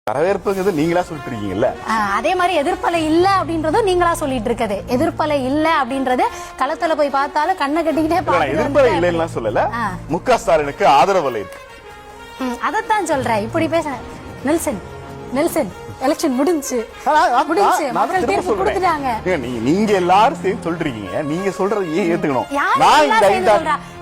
வரவேற்புங்கிறது நீங்களா சொல்லிட்டு இருக்கீங்கல்ல, அதே மாதிரி எதிர்ப்பலை இல்ல அப்படின்றதும் நீங்களா சொல்லிட்டு இருக்குது. எதிர்ப்பலை இல்ல அப்படின்றது களத்துல போய் பார்த்தாலும் கண்ணை கட்டிக்கிட்டே எதிர்ப்பலை இல்லைன்னா சொல்லல. முக ஸ்டாலினுக்கு ஆதரவு இருக்கு. அதத்தான் சொல்றேன். இப்படி பேச நெல்சன் நெல்சன் எலெக்ஷன் முடிஞ்சு மக்கள் தீர்ப்பு கொடுத்துட்டாங்க. நீங்க எல்லாரும் சேர்ந்து சொல்றீங்க, நீங்க சொல்றது ஏத்துக்கணும்.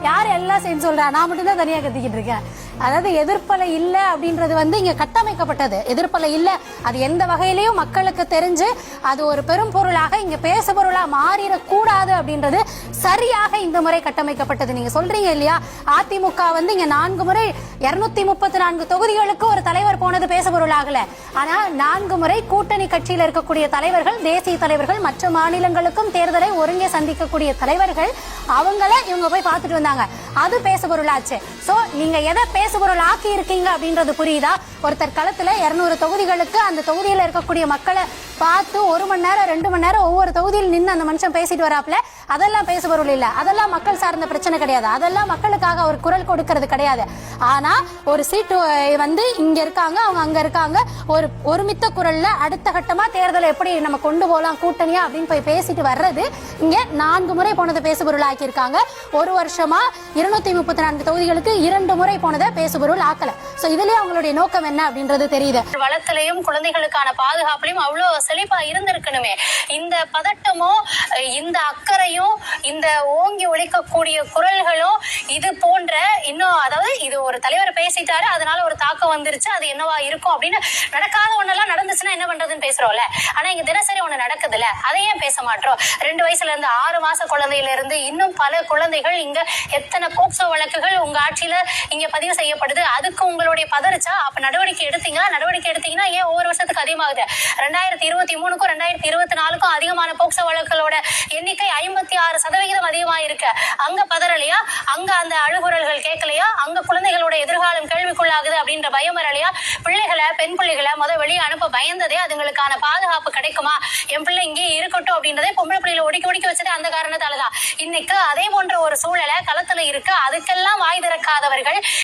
யாரு எல்லாம் சேர்ந்து சொல்றா? நான் மட்டும் தான் தனியா கத்திக்கிட்டு இருக்கேன். அதாவது எதிர்ப்பலை இல்ல அப்படின்றது இங்க கட்டமைக்கப்பட்டது. எதிர்ப்பலை இல்ல அது எந்த வகையிலையும் மக்களுக்கு தெரிஞ்சு அது ஒரு பெரும் பொருளாக இங்க பேச பொருளா மாறிடக்கூடாது அப்படின்றது சரியாக இந்த முறை கட்டமைக்கப்பட்டது. நீங்க சொல்றீங்க இல்லையா, அதிமுக இங்க 4 முறை 234 தொகுதிகளுக்கு ஒரு தலைவர் போனது பேச பொருள் ஆகல. ஆனா 4 முறை கூட்டணி கட்சியில இருக்கக்கூடிய தலைவர்கள், தேசிய தலைவர்கள், மற்ற மாநிலங்களுக்கும் தேர்தலை ஒருங்கே சந்திக்கக்கூடிய தலைவர்கள் அவங்கள இவங்க போய் பார்த்துட்டு வந்தாங்க. அது பேச பொருளாச்சு. சோ நீங்க எதை பேச பொருள் ஆக்கி இருக்கீங்க அப்படின்றது புரியுதா? ஒருத்தர் களத்துல 200 தொகுதிகளுக்கு அந்த தொகுதியில இருக்கக்கூடிய மக்களை பார்த்து 1 மணி நேரம் 2 மணி நேரம் ஒவ்வொரு தொகுதியில் நின்று அந்த மனுஷன் பேசிட்டு வராப்ல. அதெல்லாம் பேச பொருள் இல்ல. அதெல்லாம் மக்கள் சார்ந்த பிரச்சனை கிடையாது. அதெல்லாம் மக்களுக்காக ஒரு குரல் கொடுக்கறது கிடையாது. ஆனா ஒரு சீட்டு இங்க இருக்காங்க, அவங்க அங்க இருக்காங்க, ஒரு ஒருமித்த குரல்ல அடுத்த கட்டமா தேர்தலை எப்படி நம்ம கொண்டு போகலாம் கூட்டணியா அப்படின்னு போய் பேசிட்டு வர்றது இங்க 4 முறை போனதை பேசு பொருள் ஆக்கி இருக்காங்க. ஒரு வருஷமா 234 தொகுதிகளுக்கு 2 முறை போனதை பேசு பொருள் ஆக்கல. சோ இதுலயே அவங்களுடைய நோக்கம் என்ன அப்படின்றது தெரியுது. வளத்திலையும் குழந்தைகளுக்கான பாதுகாப்புலையும் அவ்வளவு செழிப்பா இருந்திருக்கணுமே. இந்த பதட்டமோ, இந்த அக்கறையும், இந்த ஓங்கி ஒழிக்கக்கூடிய குரல்களும் இது போன்ற இன்னும், அதாவது இது ஒரு தலைவர் பேசிட்டாரு அதனால ஒரு தாக்கம் வந்துருச்சு, அது என்னவா இருக்கும் அப்படின்னு நடக்காத ஒன்னெல்லாம் நடந்துச்சுன்னா என்ன பண்றதுன்னு பேசுறோம்ல. ஆனா இங்க தினசரி ஒண்ணு நடக்குதுல்ல, அதையே பேச மாட்டோம். 2 வயசுல இருந்து 6 மாச குழந்தையில இருந்து இன்னும் பல குழந்தைகள் இங்க எத்தனை போக்சோ வழக்குகள் உங்க ஆட்சியில இங்க பதிவு செய்யப்படுது. அதுக்கு உங்களுடைய பதறிச்சா? அப்ப நடவடிக்கை எடுத்தீங்களா? நடவடிக்கை எடுத்தீங்கன்னா ஏன் ஒவ்வொரு வருஷத்துக்கு அதிகமாகுது? 2023க்கும் 2024க்கும் அதிகமான போக்சோ வழக்குகளோட எண்ணிக்கை 56% அதிகமா இருக்கு. அங்க பதறலையா? அங்க அந்த அழுகுரல்கள் கேட்கலையா? அங்க குழந்தைகளோட எதிர்காலம் கேள்விக்குள்ளாகுது அப்படின்ற பயம் வரலையா? பிள்ளைகளை, பெண் பிள்ளைகளை வெளியே அனுப்ப பயந்ததே அதுங்களுக்கான பாதுகாப்பு கிடைக்குமா, என் பிள்ளை இங்கே இருக்கட்டும் அப்படின்றதே பொம்பளை பிள்ளைகளை ஒடுக்கி வச்சது அந்த காரணத்தாலதான். இன்னைக்கு அதே போன்ற ஒரு சூழலை களத்துல இருக்கு. அதுக்கெல்லாம் வாய் திறக்காதவர்கள்